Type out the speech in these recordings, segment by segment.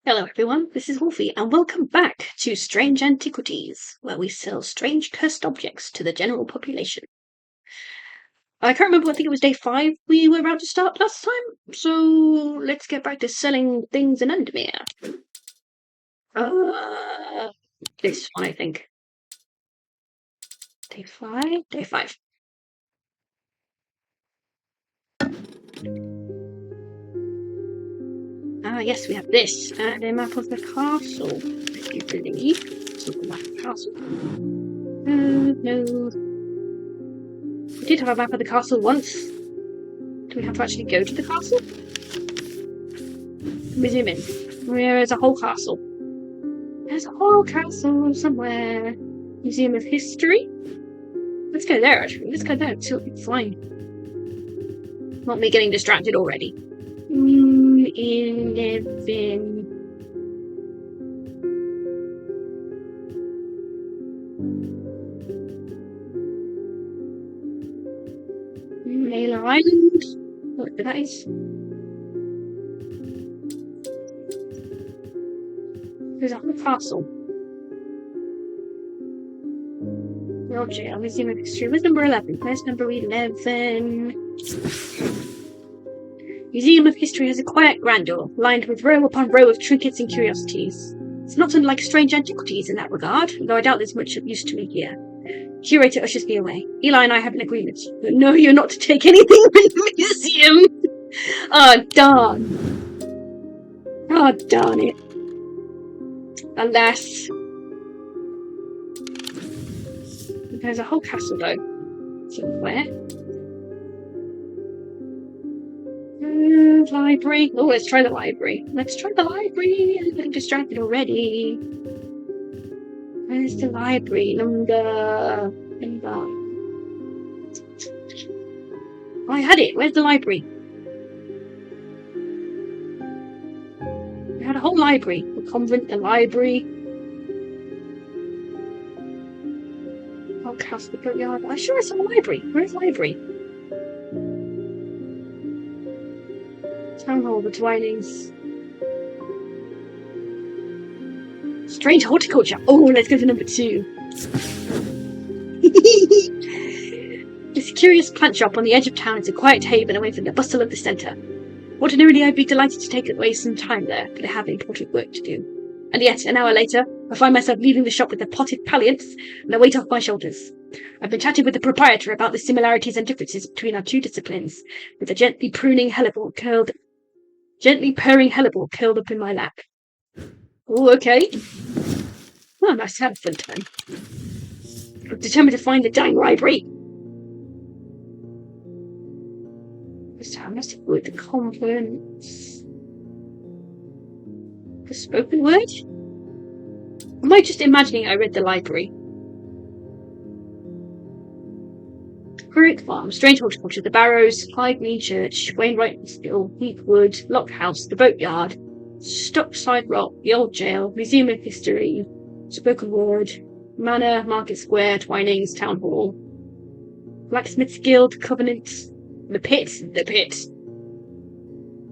Hello everyone, this is Wolfie, and welcome back to Strange Antiquities, where we sell strange cursed objects to the general population. I can't remember, I think it was day 5 we were about to start last time, so let's get back to selling things in Undermere. This one, I think. Day 5? Day 5. Yes, we have this, the map of the castle, if you believe. So the map of the castle. No. We did have a map of the castle once. Do we have to actually go to the castle? Let me zoom in. There's a whole castle. There's a whole castle somewhere. Museum of History? Let's go there, actually. Let's go there and see what we can find. Not me getting distracted already. 11. Mailer Island? Whatever that is. There's a whole castle. The old jail, Museum of History. Where's number 11? Where's number 11? Museum of History has a quiet grandeur, lined with row upon row of trinkets and curiosities. It's not unlike Strange Antiquities in that regard, though I doubt there's much of use to me here. Curator ushers me away. Eli and I have an agreement. But no, you're not to take anything from the museum. Oh, darn. Oh, darn it. Alas. There's a whole castle, though. Somewhere. Library. Oh, let's try the library. Let's try the library. I'm getting distracted already. Where's the library? Number. Oh, I had it. Where's the library? We had a whole library. The convent, the library. Oh, castle, the boatyard. I'm sure I saw a library. Where's the library? Town hall, the Twinings. Strange horticulture. Oh, let's go to number 2. This curious plant shop on the edge of town is a quiet haven away from the bustle of the centre. Ordinarily, I'd be delighted to take away some time there, but I have important work to do. And yet, an hour later, I find myself leaving the shop with the potted palliance and a weight off my shoulders. I've been chatting with the proprietor about the similarities and differences between our two disciplines, with a gently purring hellebore curled up in my lap. Oh, okay. Oh, nice to have a fun time. I'm determined to find the dang library. This time, let's avoid the conference. The spoken word? Am I just imagining I read the library? Heroic Farm, Strange Horticulture, The Barrows, High Green Church, Wainwright Still, Heathwood, Lock House, The Boatyard, Stockside Rock, The Old Jail, Museum of History, Spoken Word, Manor, Market Square, Twinings, Town Hall, Blacksmith's Guild, Covenant, The Pit.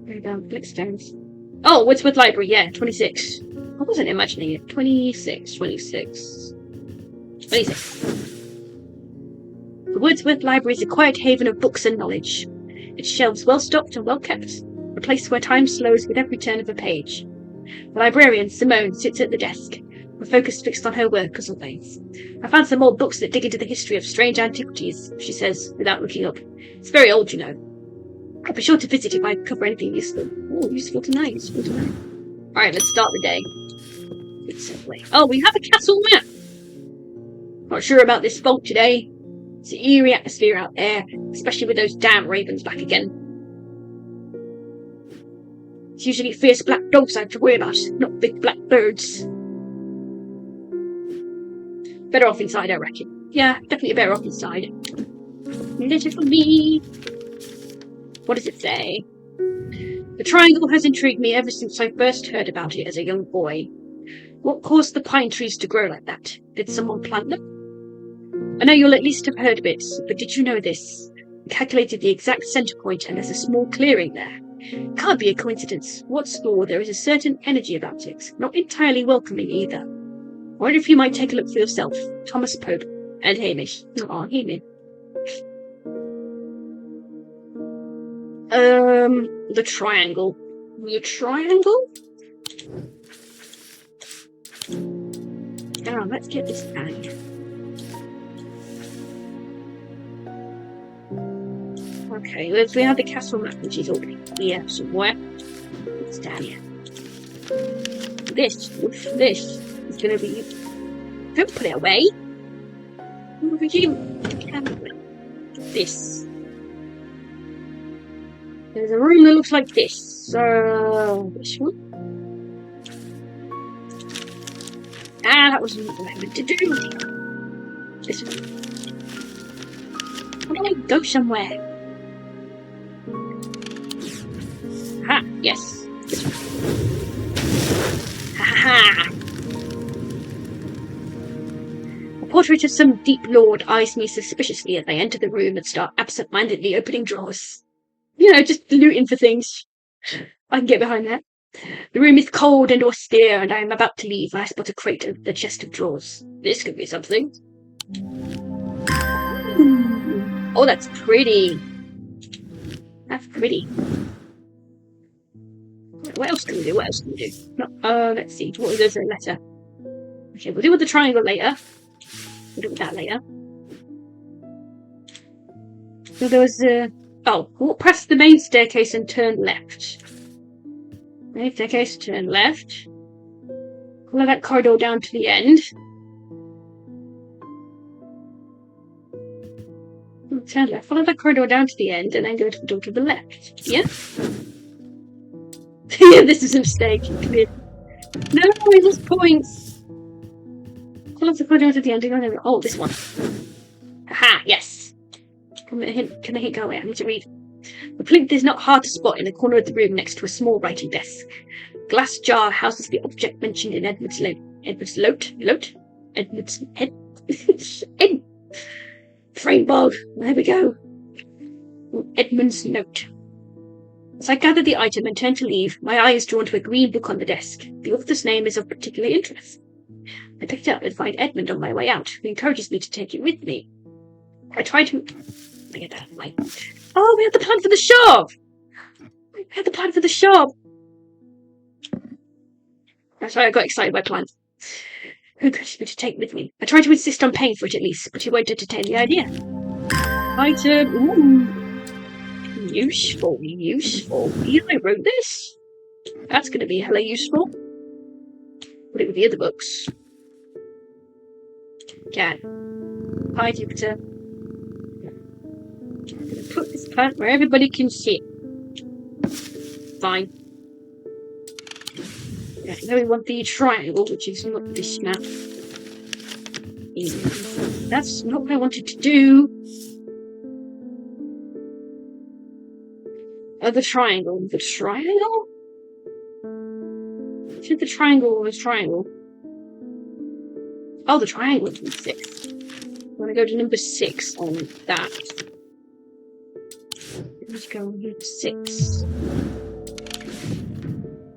Very down, Blickstones. Oh, Wordsworth Library, yeah, 26. I wasn't imagining it. 26. The Wordsworth Library is a quiet haven of books and knowledge. Its shelves well stocked and well kept, a place where time slows with every turn of a page. The librarian, Simone, sits at the desk, her focus fixed on her work as always. I found some old books that dig into the history of strange antiquities, she says, without looking up. It's very old, you know. I'll be sure to visit if I cover anything useful. Oh, useful to know. Alright, let's start the day. Good segue. Oh, we have a castle map! Not sure about this fog today. It's an eerie atmosphere out there, especially with those damn ravens back again. It's usually fierce black dogs I have to worry about, not big black birds. Better off inside, I reckon. Yeah, definitely better off inside. Letter from me. What does it say? The triangle has intrigued me ever since I first heard about it as a young boy. What caused the pine trees to grow like that? Did someone plant them? I know you'll at least have heard of it, but did you know this? I calculated the exact center point, and there's a small clearing there. Can't be a coincidence. What's more, there is a certain energy about it, not entirely welcoming either. I wonder if you might take a look for yourself. Thomas Pope and Hamish. Oh, Hamish. The triangle. The triangle? Now, let's get this bag. Okay, we have the castle map, which is over here somewhere. It's down here. This is gonna be. Don't put it away. This. There's a room that looks like this. This one. That wasn't what I meant to do. This one. How do I go somewhere? Ah, yes. This one. Ha ha ha! A portrait of some deep lord eyes me suspiciously as I enter the room and start absent-mindedly opening drawers. You know, just looting for things. I can get behind that. The room is cold and austere, and I am about to leave when I spot a crate of the chest of drawers. This could be something. Ooh. Oh, that's pretty. That's pretty. What else can we do? What else can we do? No, let's see. There's a letter. Okay, we'll deal with the triangle later. We'll deal with that later. So there was walk past the main staircase and turn left. Main staircase, turn left. Follow that corridor down to the end. Turn left. Follow that corridor down to the end and then go to the door to the left. Yeah? Yeah, this is a mistake. No, we lost points. Follow the corridor to the end and go. Oh, this one. Aha, yes. Can I hit go away? I need to read. The plinth is not hard to spot in the corner of the room next to a small writing desk. A glass jar houses the object mentioned in Edmund's frame bog. There we go. Edmund's note. As I gather the item and turn to leave, my eye is drawn to a green book on the desk. The author's name is of particular interest. I pick it up and find Edmund on my way out, who encourages me to take it with me. I try to... get that right. Oh, we had the plan for the shop! We had the plan for the shop! That's why I got excited by plans. Who encourages me to take it with me? I try to insist on paying for it at least, but he won't entertain the idea. Item... Ooh. Useful. You know, I wrote this. That's going to be hella useful. Put it with the other books. Okay. Hi, Jupiter. I'm going to put this plant where everybody can see it. Fine. Yeah, now we want the triangle, which is not this map. That's not what I wanted to do. Oh, the triangle. The triangle? Should the triangle or the triangle? Oh, the triangle is 6. I'm going to go to number 6 on that. Let's go on number 6.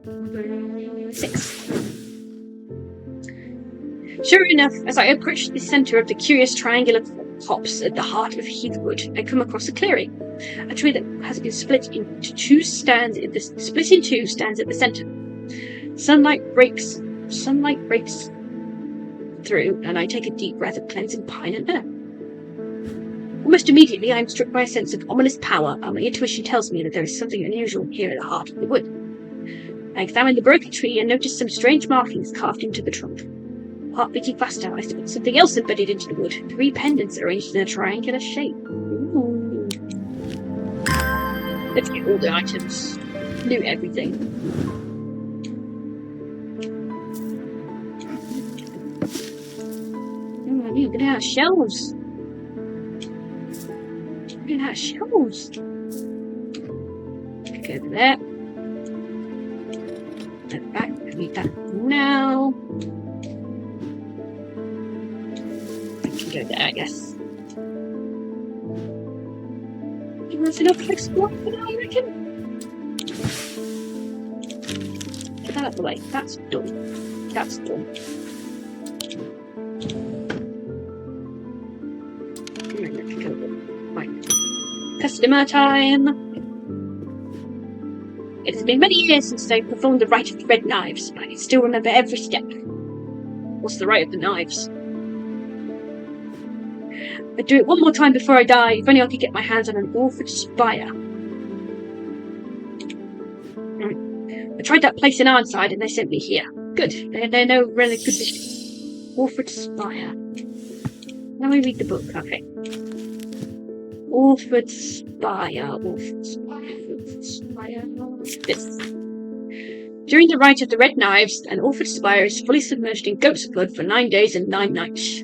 Number 6. Sure enough, as I approach the centre of the curious triangular tops at the heart of Heathwood, I come across a clearing. A tree that has been split in two stands at the centre. Sunlight breaks through, and I take a deep breath of cleansing pine and earth. Almost immediately, I am struck by a sense of ominous power, and my intuition tells me that there is something unusual here at the heart of the wood. I examine the broken tree and notice some strange markings carved into the trunk. Heart beating faster, I spot something else embedded into the wood. 3 pendants arranged in a triangular shape. Ooh. Let's get all the items. Loot everything. Oh, look at our shelves. Look at our shelves. Go over there. That back. Read that now. Go there, I guess. That's enough to explore for now, I reckon. Get that out of the way. That's done. That's done. Right. Customer time! It has been many years since I performed the rite of the red knives, but I can still remember every step. What's the rite of the knives? I'd do it one more time before I die, if only I could get my hands on an orphan spire. I tried that place in Ironside and they sent me here. Good. They know really good business. Orphan spire. Let me read the book, okay. Orphan spire. Orphan spire. Orphan spire. This. During the rite of the red knives, an orphan spire is fully submerged in goat's blood for 9 days and 9 nights.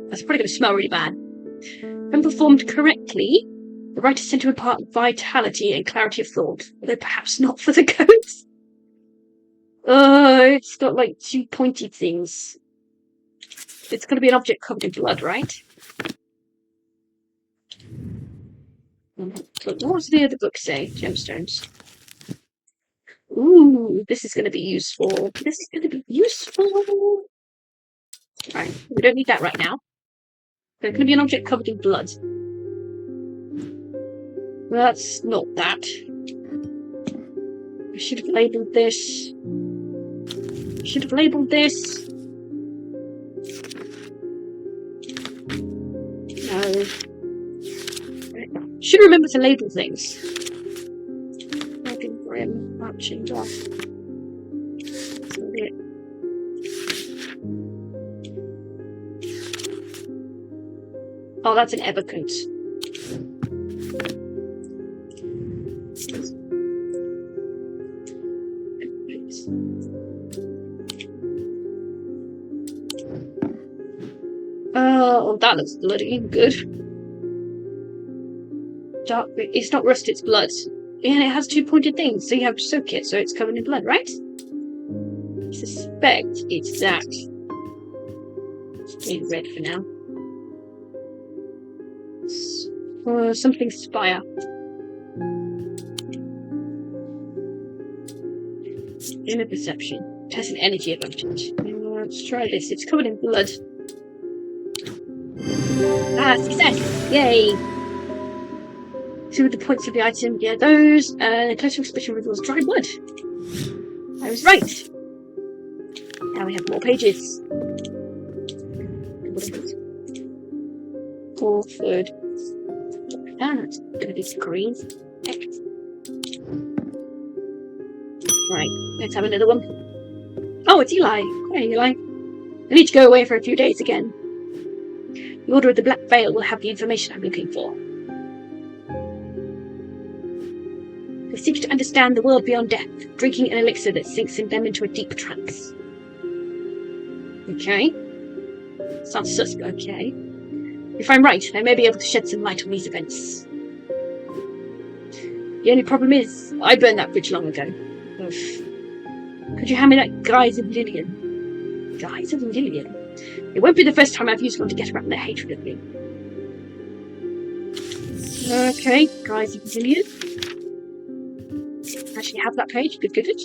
That's probably going to smell really bad. When performed correctly, the rite is said to impart vitality and clarity of thought, although perhaps not for the goats. It's got like 2 pointy things. It's going to be an object covered in blood, right? What does the other book say? Gemstones. Ooh, this is going to be useful. This is going to be useful. Right, we don't need that right now. There's going to be an object covered in blood. That's not that. I should have labelled this. Should have labelled this. No. Should remember to label things. Broken brim, matching off. That's not it. Oh, that's an Evercoat. Oh, that looks bloody good. Dark, it's not rust, it's blood. And it has 2 pointed things, so you have to soak it, so it's covered in blood, right? I suspect it's that. It's in red for now. Something spire. Inner perception. It has an energy advantage. Let's try this. It's covered in blood. Ah, success! Yay! See what the points of the item. Yeah, those. The closer expression reveals dry blood. I was right. Now we have more pages. Orford. Ah, that's gonna be green. Right, let's have another one. Oh, it's Eli. Hey, Eli. I need to go away for a few days again. The Order of the Black Veil will have the information I'm looking for. They seek to understand the world beyond death, drinking an elixir that sinks them into a deep trance. Okay. Sounds sus, but okay. If I'm right, I may be able to shed some light on these events. The only problem is, I burned that bridge long ago. Oof. Could you hand me that Guise of Lillian? Guise of Lillian? It won't be the first time I've used one to get around their hatred of me. Okay, Guise of Lillian. Actually have that page. Good, good, good.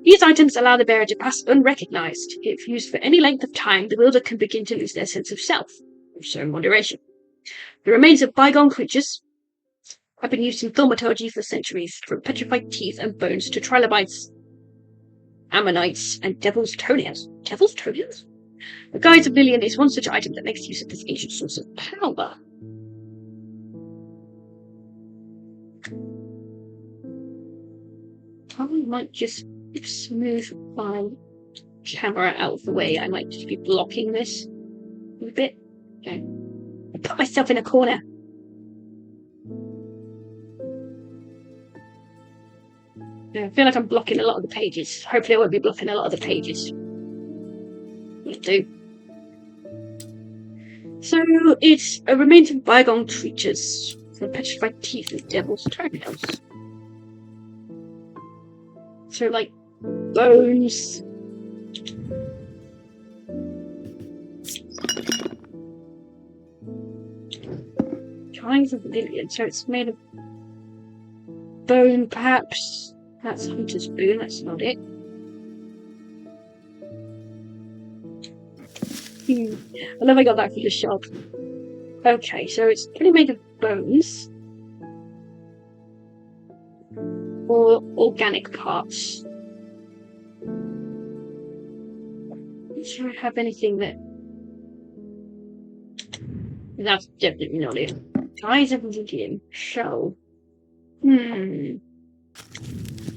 These items allow the bearer to pass unrecognised. If used for any length of time, the wielder can begin to lose their sense of self. So in moderation. The remains of bygone creatures have been used in thaumaturgy for centuries, from petrified teeth and bones to trilobites, ammonites, and devil's toenails. Devil's toenails? The Guise of Lillian is one such item that makes use of this ancient source of power. I might just smooth my camera out of the way. I might just be blocking this a bit. Okay. I put myself in a corner. Yeah, I feel like I'm blocking a lot of the pages. Hopefully I won't be blocking a lot of the pages. Will do. So, it's a remains of bygone creatures from petrified teeth and devil's toenails. So, like, bones. Guise of Lillian. So it's made of bone, perhaps. That's hunter's bone, that's not it. I love I got that from the shop. Okay, so it's probably made of bones. Or organic parts. Not sure I have anything that... That's definitely not it. Eyes of Lydian. Shell.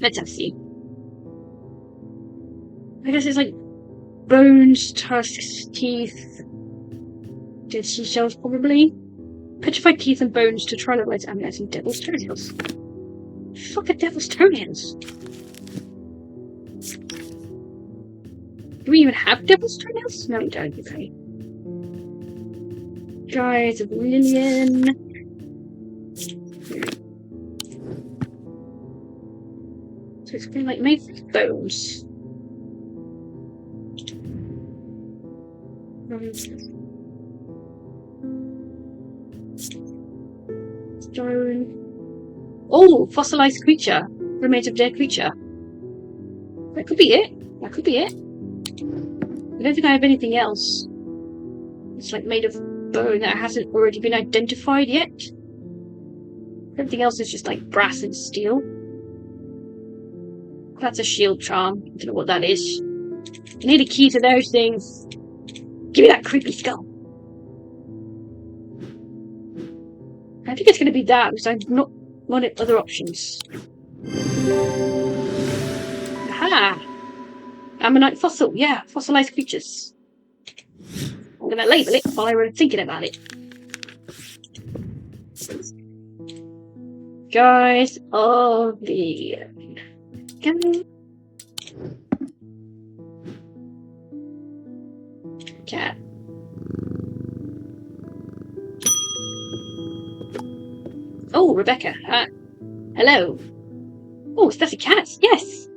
Let's have a see. I guess it's like bones, tusks, teeth. Dead seashells, probably. Petrified teeth and bones to try to light amulets and devil's toenails. Fuck a devil's toenails. Do we even have devil's toenails? No, we don't. Okay. Guys of Lillian. So it's kind of like made with bones. Stone. Oh, fossilized creature. Remains of dead creature. That could be it. That could be it. I don't think I have anything else. It's like made of bone that hasn't already been identified yet. Everything else is just like brass and steel. That's a shield charm. I don't know what that is. I need a key to those things. Give me that creepy skull. I think it's going to be that because I've not wanted other options. Aha! Ammonite fossil. Yeah, fossilized creatures. I'm going to label it while I were thinking about it. Guys of the... Cat. Oh, Rebecca. Hello. Oh, Stuffy cats. Yes.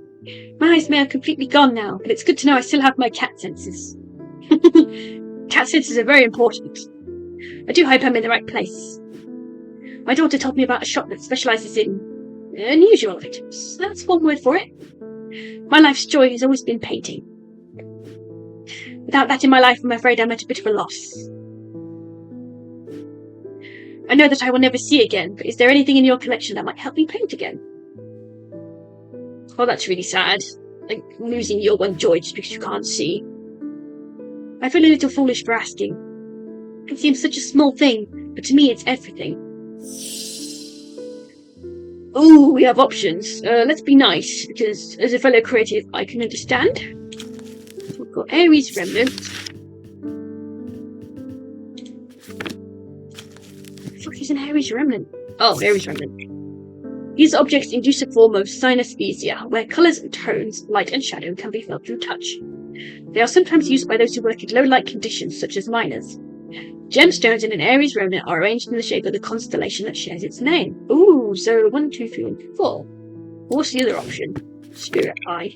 My eyes may have completely gone now, but it's good to know I still have my cat senses. Cat senses are very important. I do hope I'm in the right place. My daughter told me about a shop that specialises in unusual items. That's one word for it. My life's joy has always been painting. Without that in my life, I'm afraid I'm at a bit of a loss. I know that I will never see again, but is there anything in your collection that might help me paint again? Oh, that's really sad. Like, losing your one joy just because you can't see. I feel a little foolish for asking. It seems such a small thing, but to me it's everything. Ooh, we have options. Let's be nice, because as a fellow creative, I can understand. We've got Aries Remnant. What the fuck is an Aries Remnant? Oh, Aries Remnant. These objects induce a form of synesthesia, where colours and tones, light and shadow, can be felt through touch. They are sometimes used by those who work in low-light conditions, such as miners. Gemstones in an Aries Remnant are arranged in the shape of the constellation that shares its name. Ooh, so 1, 2, 3, and 4. What's the other option? Spirit Eye.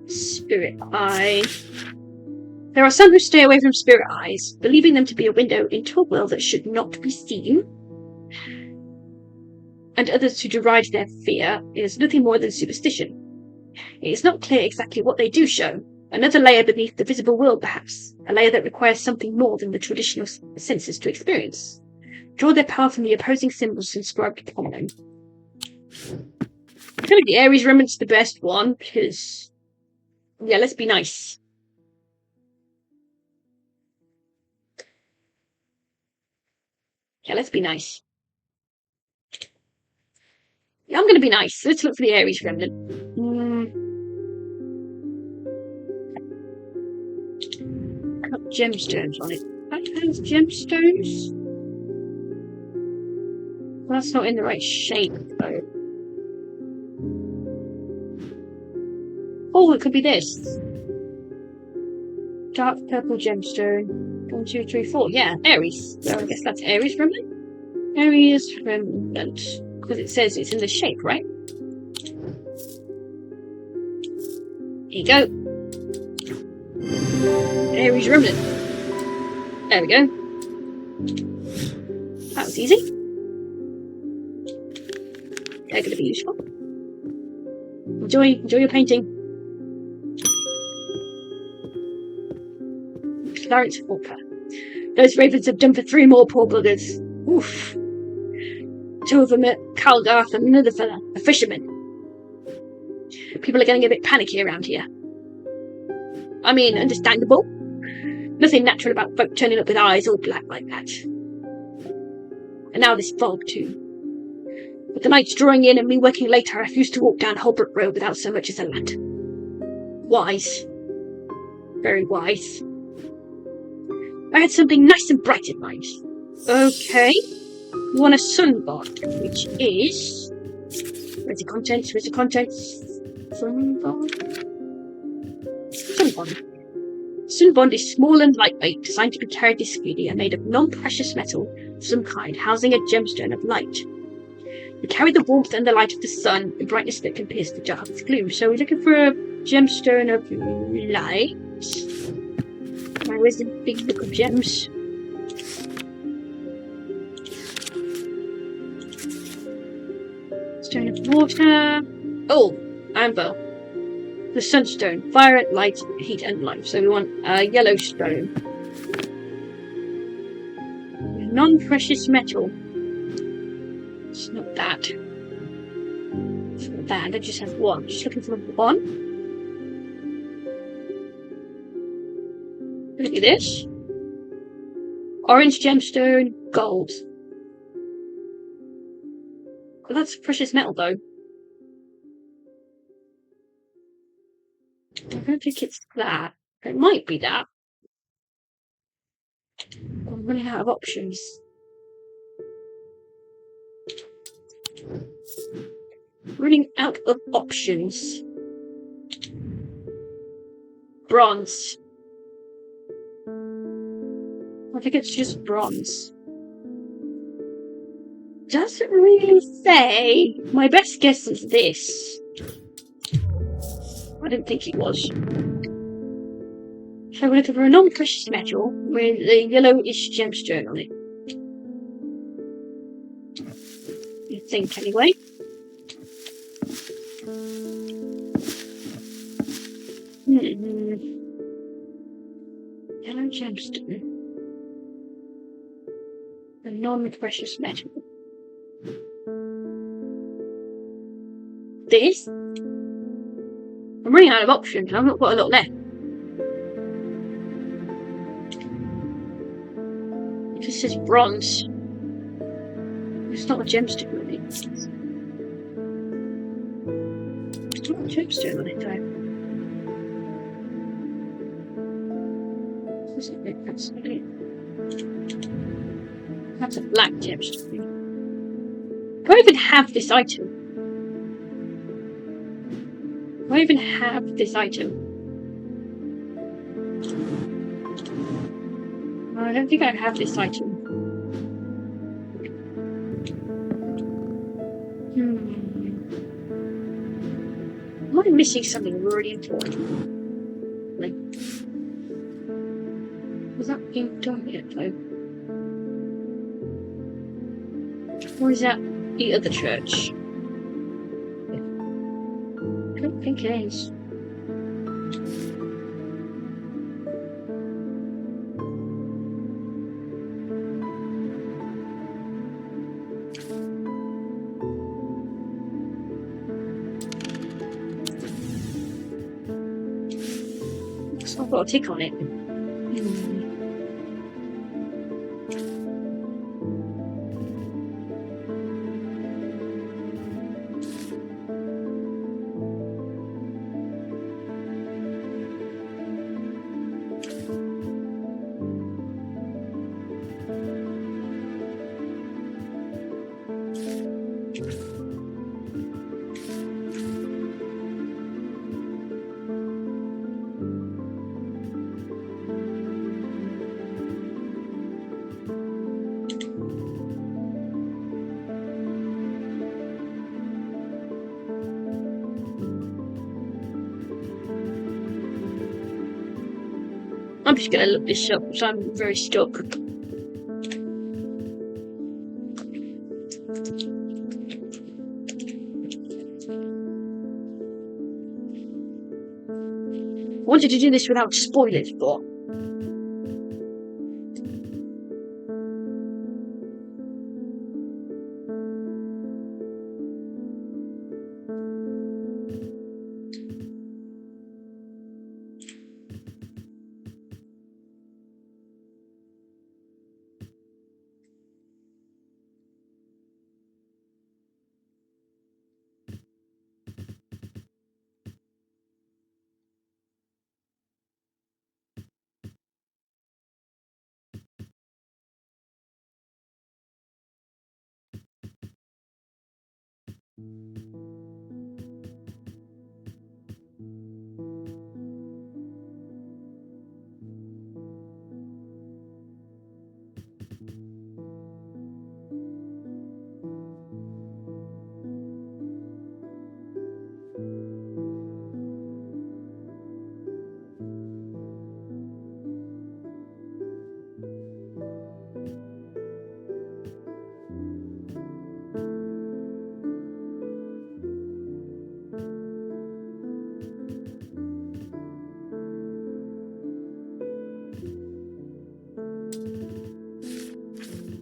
Spirit Eye. There are some who stay away from Spirit Eyes, believing them to be a window into a world that should not be seen. And others who deride their fear is nothing more than superstition. It is not clear exactly what they do show. Another layer beneath the visible world, perhaps. A layer that requires something more than the traditional senses to experience. Draw their power from the opposing symbols inscribed upon them. I feel like the Aries Remnant's the best one, because... yeah, let's be nice. Yeah, let's be nice. Yeah, I'm gonna be nice. Let's look for the Aries Remnant. Got gemstones on it. That has gemstones? Well, that's not in the right shape, though. Oh, it could be this. Dark purple gemstone. 1, 2, 3, 4. Yeah, Aries. So I guess that's Aries Remnant. Aries Remnant. Because it says it's in the shape, right? Here you go. Aries Remnant. There we go. That was easy. They're going to be useful. Enjoy your painting. Clarence Walker. Those ravens have done for 3 more poor buggers. Oof. 2 of them at Calgarth and another fella, a fisherman. People are getting a bit panicky around here. I mean, understandable. Nothing natural about folk turning up with eyes all black like that. And now this fog too. With the night's drawing in and me working later, I refuse to walk down Holbrook Road without so much as a lantern. Wise. Very wise. I had something nice and bright in mind. Okay. You want a sunbond, which is... Where's the contents? Sunbond. Sunbond is small and lightweight, designed to be carried discreetly and made of non-precious metal of some kind, housing a gemstone of light. We carry the warmth and the light of the sun, the brightness that can pierce the darkest gloom. So we're looking for a gemstone of light. Where's the big book of gems? Stone of water. Oh, amber. The sunstone. Fire, light, heat, and life. So we want a yellow stone. Non-precious metal. It's not that. It's not that. I just have one. Just looking for one. Look at this. Orange gemstone, gold. Well, that's precious metal, though. I don't think it's that. It might be that. I'm running out of options. Running out of options. Bronze. I think it's just bronze. Doesn't really say. My best guess is this. I didn't think it was. So we're looking for a non-precious metal with a yellowish gemstone on it. You think, anyway. Yellow gemstone. A non-precious metal. This? I'm running out of options. I've not got a lot left. It just says bronze. It's not a gemstone on it. It's not a gemstone on it, though. That's not it. That's a black gemstone. Do I even have this item? Do I even have this item? I don't think I have this item. Am I missing something really important? Like, was that being done yet, though? Or is that the other church? I don't think it is. So I've got a tick on it. I'm just going to look this up because I'm very stuck. wanted to do this without spoilers, but...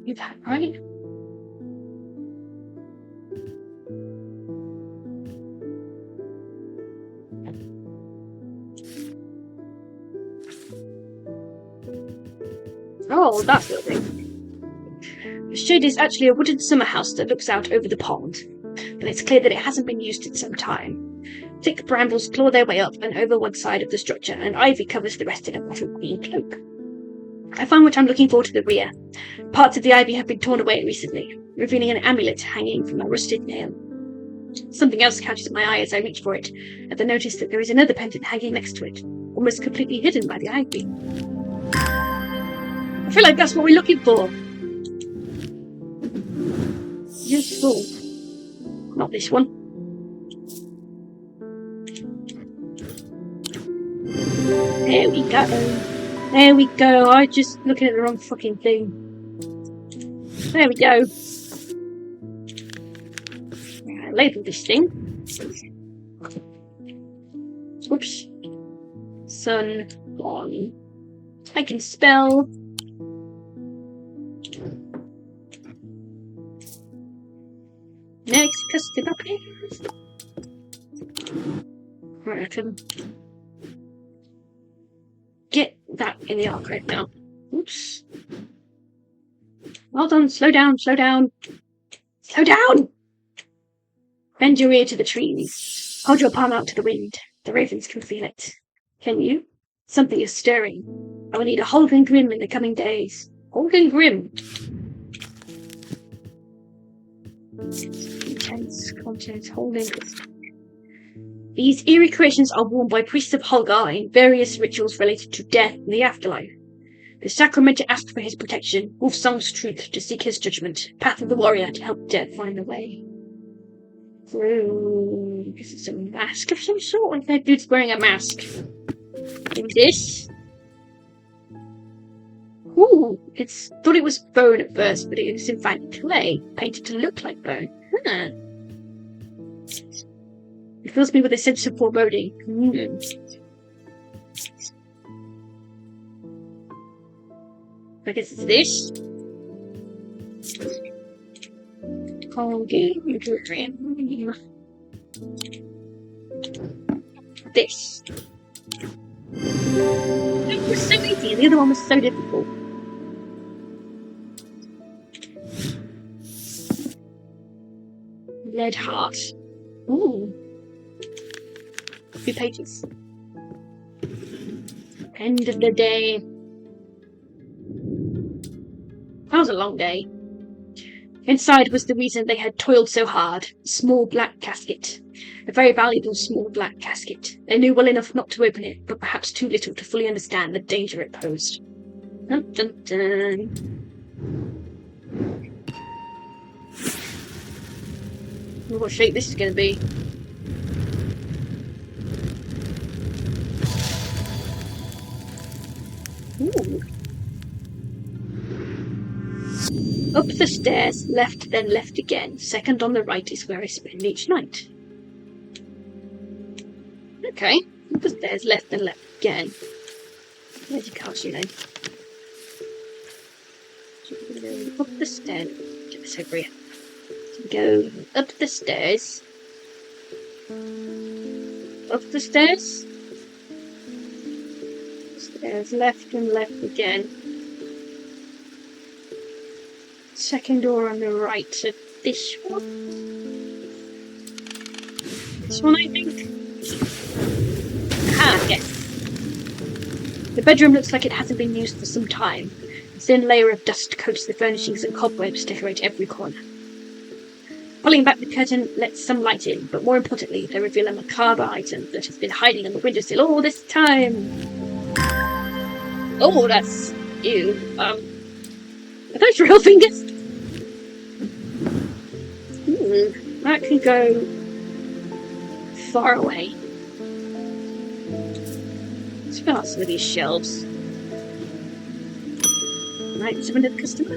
You've had, right? Oh, that's lovely. The shed is actually a wooden summer house that looks out over the pond, but it's clear that it hasn't been used in some time. Thick brambles claw their way up and over one side of the structure, and ivy covers the rest in a wattle green cloak. I find what I'm looking for to the rear. Parts of the ivy have been torn away recently, revealing an amulet hanging from a rusted nail. Something else catches my eye as I reach for it, and I notice that there is another pendant hanging next to it, almost completely hidden by the ivy. I feel like that's what we're looking for. Useful. Not this one. There we go. There we go. I'm just looking at the wrong fucking thing. There we go. Label this thing. Whoops. Sun on. I can spell. Next customer, please. Right, I can get that in the archive now. Oops. Well done. Slow down. Slow down. Slow down! Bend your ear to the trees. Hold your palm out to the wind. The ravens can feel it. Can you? Something is stirring. I will need a Holden Grim in the coming days. Holden Grim. Intense content. Holden. These eerie creations are worn by priests of Holgar in various rituals related to death and the afterlife. The sacrament to ask for his protection, Wolfsong's truth to seek his judgment, Path of the Warrior to help death find the way. Ooh, this is a mask of some sort. Like that dude's wearing a mask. And this. Ooh, thought it was bone at first, but it was in fact clay, painted to look like bone. Huh. It fills me with a sense of foreboding. I guess it's this. This. It was so easy, and the other one was so difficult. Lead heart. Ooh. 2 pages. End of the day. That was a long day. Inside was the reason they had toiled so hard. A small black casket. A very valuable small black casket. They knew well enough not to open it, but perhaps too little to fully understand the danger it posed. Dun, dun, dun. What shape this is going to be. Ooh. Up the stairs, left, then left again. Second on the right is where I spend each night. Okay, Up the stairs, left and left again. Where's your castle then? Up the stairs. Get this over here. So we go up the stairs. Up the stairs. Stairs, left and left again. Second door on the right, so this one. This one, I think. Ah, yes. The bedroom looks like it hasn't been used for some time. A thin layer of dust coats the furnishings and cobwebs decorate every corner. Pulling back the curtain lets some light in, but more importantly, they reveal a macabre item that has been hiding on the windowsill all this time. Oh, that's ew. Are those real fingers? That could go far away. Let's fill out some of these shelves. Right, is there another customer?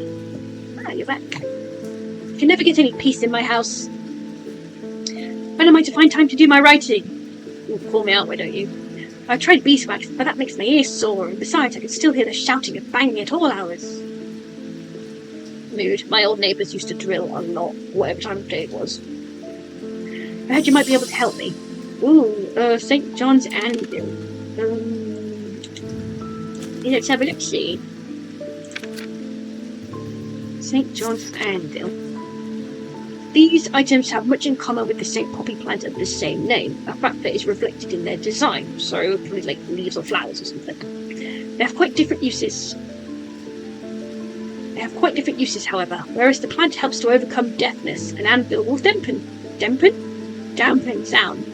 Ah, you're back. I can never get any peace in my house. When am I to find time to do my writing? You'll call me out, why don't you? I've tried beeswax, but that makes my ears sore, and besides, I can still hear the shouting and banging at all hours. Mood. My old neighbours used to drill a lot, whatever time of day it was. I heard you might be able to help me. Ooh, St. John's Anvil. Let's have a look, see. St. John's Anvil. These items have much in common with the St. Poppy plant of the same name, a fact that is reflected in their design, so probably like leaves or flowers or something. They have quite different uses. However. Whereas the plant helps to overcome deafness, an anvil will dampen sound.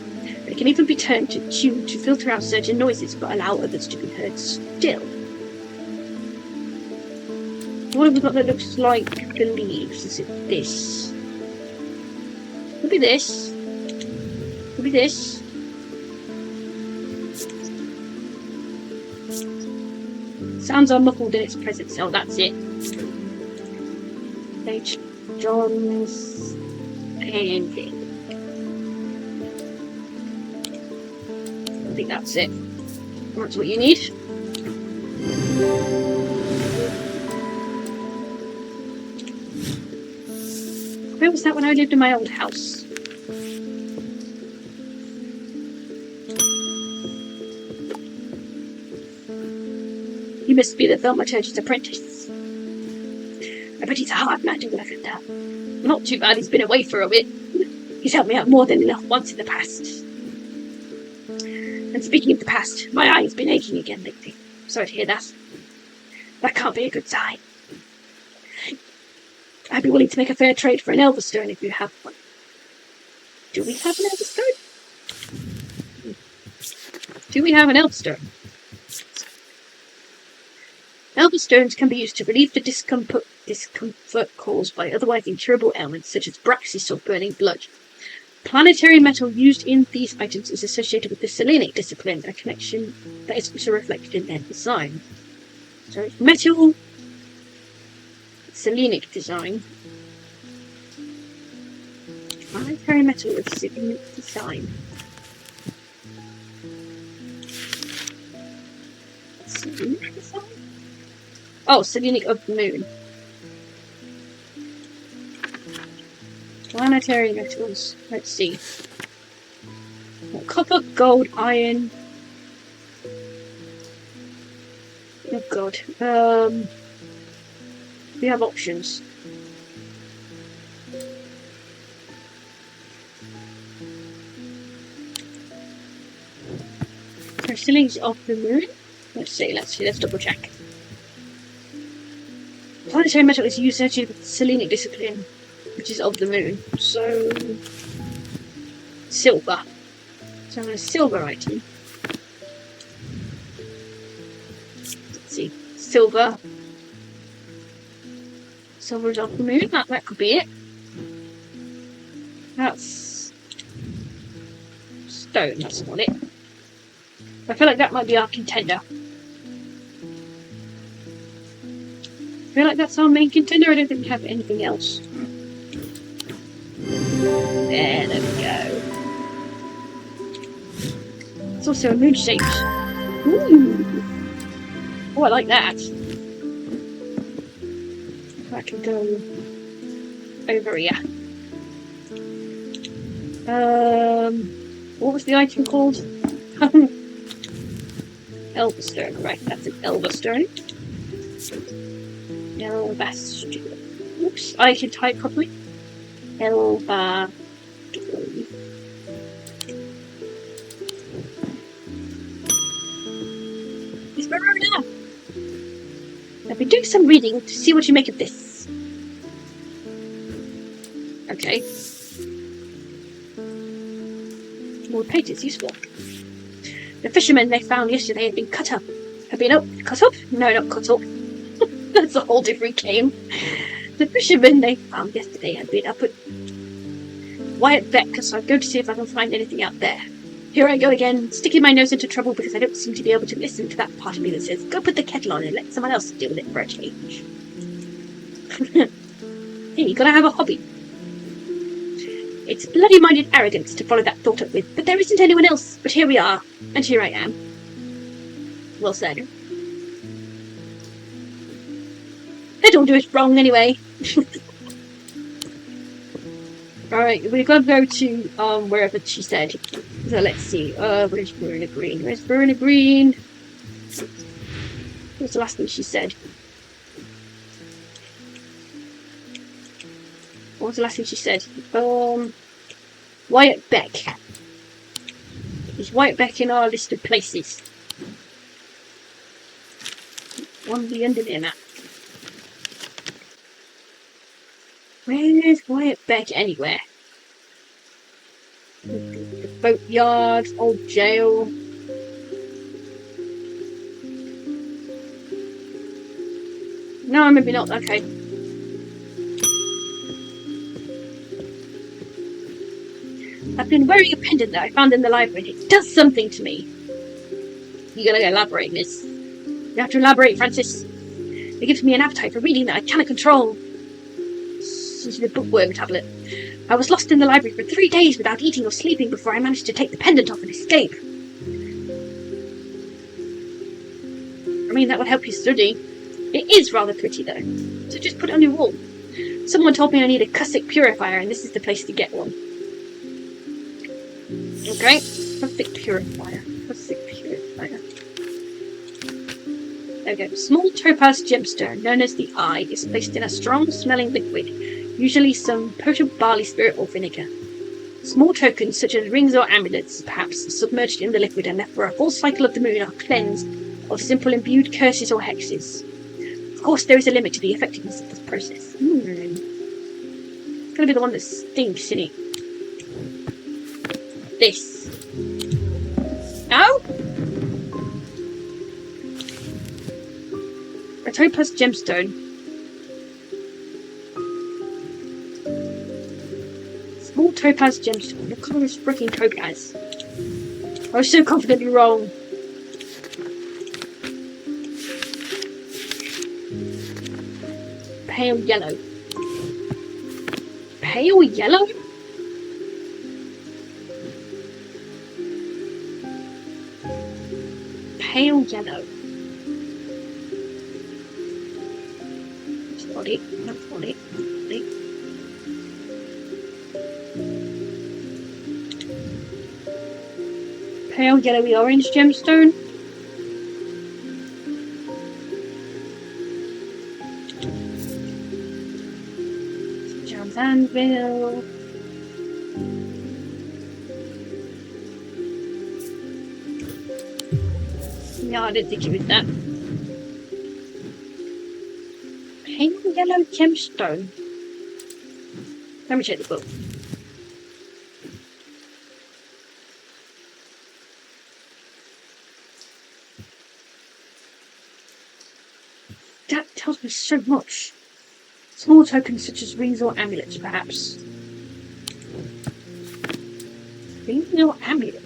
It can even be turned to tune to filter out certain noises but allow others to be heard still. What have we got that looks like the leaves? Is it this? Could be this. Could be this. Sounds are muffled in its presence. Oh, that's it. St. John's Anvil. I think that's it. That's what you need. Where was that when I lived in my old house? You must be the thaumaturgist's apprentice. I bet he's a hard man to work under. Not too bad, he's been away for a bit. He's helped me out more than enough once in the past. And speaking of the past, my eye's been aching again lately. Sorry to hear that. That can't be a good sign. I'd be willing to make a fair trade for an Elverstone if you have one. Do we have an Elverstone? Do we have an Elverstone? Elverstones can be used to relieve the discomfort caused by otherwise incurable ailments such as braxis or burning blood. Planetary metal used in these items is associated with the Selenic discipline, a connection that is also reflected in their design. So it's metal, Selenic design. Planetary metal with Selenic design. Selenic design? Oh, Selenic of the moon. Planetary metals. Let's see. Copper, gold, iron. Oh god. We have options. Ceilings of the moon? Let's see, let's double check. Planetary metal is used associated with the Selenic discipline, which is of the moon. So silver. So I'm a silver item. Let's see. Silver. Silver is of the moon. That could be it. That's stone, that's not it. I feel like that might be our contender. I feel like that's our main contender. I don't think we have anything else. There we go. It's also a moon shaped. Ooh. Oh, I like that. I can go over here. What was the item called? Elverstone, right, that's an Elverstone. Elverstone. Oops, I can type properly. Elverstone. Miss Verona! I've been doing some reading to see what you make of this. Okay. More pages, useful. The fishermen they found yesterday had been cut up. Cut up? No, not cut up. That's a whole different game. The fishermen they found yesterday had been up at Wyatt Beck, so I'm going to see if I can find anything out there. Here I go again, sticking my nose into trouble because I don't seem to be able to listen to that part of me that says, go put the kettle on and let someone else deal with it for a change. Hey, you gotta have a hobby. It's bloody-minded arrogance to follow that thought up with, but there isn't anyone else. But here we are, and here I am. Well said. They don't do it wrong anyway. Alright, we're gonna go to wherever she said. So let's see. Where's Verona Green? Where's Verona Green? What's the last thing she said? What was the last thing she said? Wyatt Beck. Is Wyatt Beck in our list of places? On the Undermere map. Where's Wyatt Beck anywhere? The boatyard, old jail. No, maybe not. Okay. I've been wearing a pendant that I found in the library. It does something to me. You gotta elaborate, miss. You have to elaborate, Francis. It gives me an appetite for reading that I cannot control. This is the bookworm tablet. I was lost in the library for 3 days without eating or sleeping before I managed to take the pendant off and escape. I mean, that would help you study. It is rather pretty, though. So just put it on your wall. Someone told me I need a Cussick purifier, and this is the place to get one. Okay. Cussick purifier. Cussick purifier. There we go. Small topaz gemstone, known as the Eye, is placed in a strong-smelling liquid, usually some potent barley spirit or vinegar. Small tokens, such as rings or amulets, perhaps, submerged in the liquid and left for a full cycle of the moon are cleansed of simple imbued curses or hexes. Of course, there is a limit to the effectiveness of this process. It's going to be the one that stinks, isn't it? This. No? A topaz gemstone. Small topaz gemstone. What colour is freaking topaz? I was so confidently wrong. Pale yellow. Pale yellow? Pale yellow. That's not it. That's not it. Pale yellowy orange gemstone. John's anvil. No, I didn't think it was that. Pale yellow gemstone. Let me check the book. That tells me so much. Small tokens such as rings or amulets, perhaps. Rings or amulet?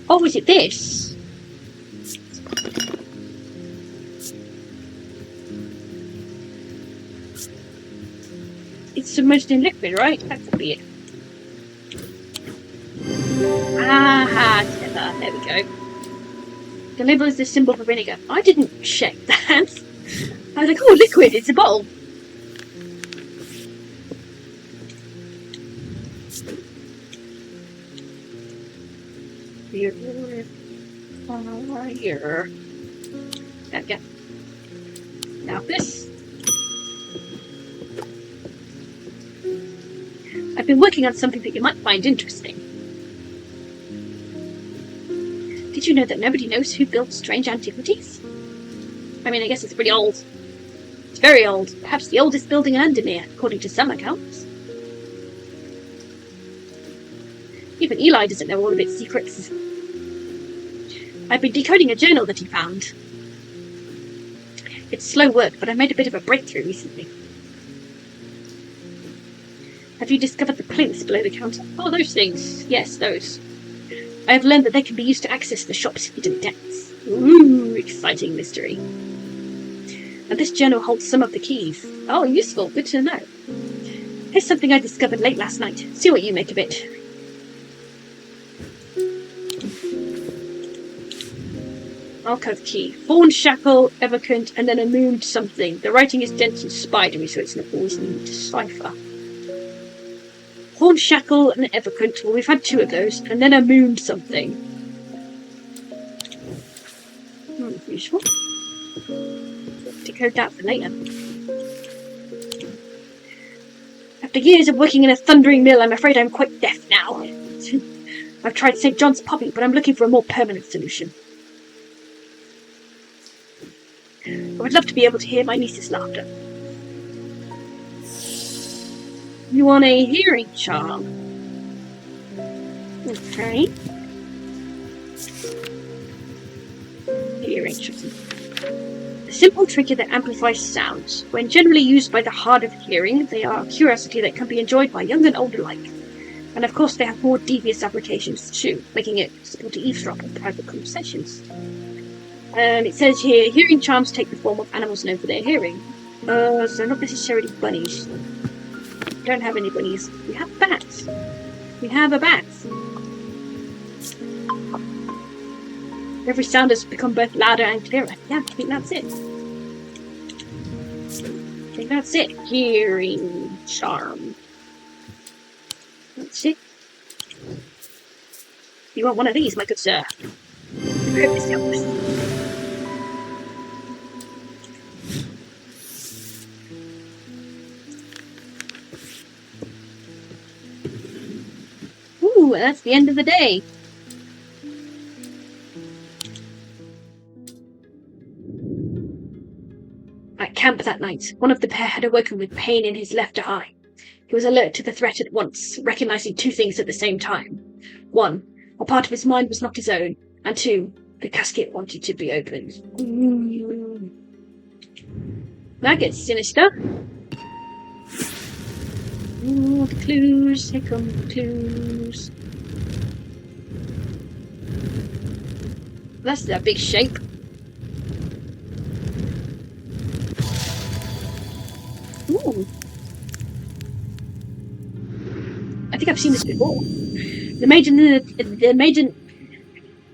Oh, is it this? It's submerged in liquid, right? That could be it. Aha, together. Ah, there we go. The label is the symbol for vinegar. I didn't check that. I was like, oh, liquid, it's a bottle. Here. There we go. Now this. I've been working on something that you might find interesting. Did you know that nobody knows who built strange antiquities? I mean, I guess it's pretty old. It's very old. Perhaps the oldest building in Undermere, according to some accounts. Even Eli doesn't know all of its secrets. I've been decoding a journal that he found. It's slow work, but I made a bit of a breakthrough recently. Have you discovered the plinths below the counter? Oh, those things. Yes, those. I have learned that they can be used to access the shop's hidden depths. Ooh, exciting mystery. And this journal holds some of the keys. Oh, useful. Good to know. Here's something I discovered late last night. See what you make of it. Alcove key. Fawn shackle, evocant, and then a mooned something. The writing is dense and spidery, so it's not always easy to decipher. Horn shackle and evocant. Well, we've had two of those, and then a mooned something. Useful. Decode that for later. After years of working in a thundering mill, I'm afraid I'm quite deaf now. I've tried St. John's poppy, but I'm looking for a more permanent solution. I would love to be able to hear my niece's laughter. You want a hearing charm? Okay. Hearing charm. A simple trigger that amplifies sounds. When generally used by the hard of hearing, they are a curiosity that can be enjoyed by young and old alike. And of course they have more devious applications too, making it possible to eavesdrop on private conversations. And it says here, hearing charms take the form of animals known for their hearing. So not necessarily bunnies. We don't have any bunnies. We have bats. We have a bat. Every sound has become both louder and clearer. Yeah, I think that's it. I think that's it. Hearing charm. That's it. You want one of these, my good sir? I hope this helps. Ooh, that's the end of the day. At camp that night, one of the pair had awoken with pain in his left eye. He was alert to the threat at once, recognizing two things at the same time. One, a part of his mind was not his own, and two, the casket wanted to be opened. That gets sinister. Ooh, the clues. Here come the clues. That's that big shape. Ooh. I think I've seen this before. The maiden.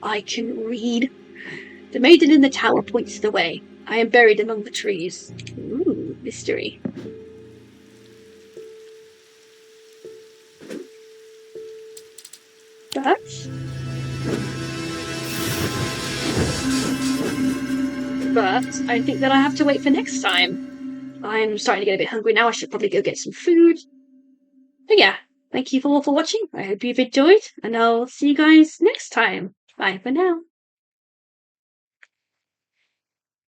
I can read. The maiden in the tower points the way. I am buried among the trees. Ooh, mystery. But I think that I have to wait for next time. I'm starting to get a bit hungry now. I should probably go get some food. But yeah, thank you all for watching. I hope you've enjoyed, and I'll see you guys next time. Bye for now.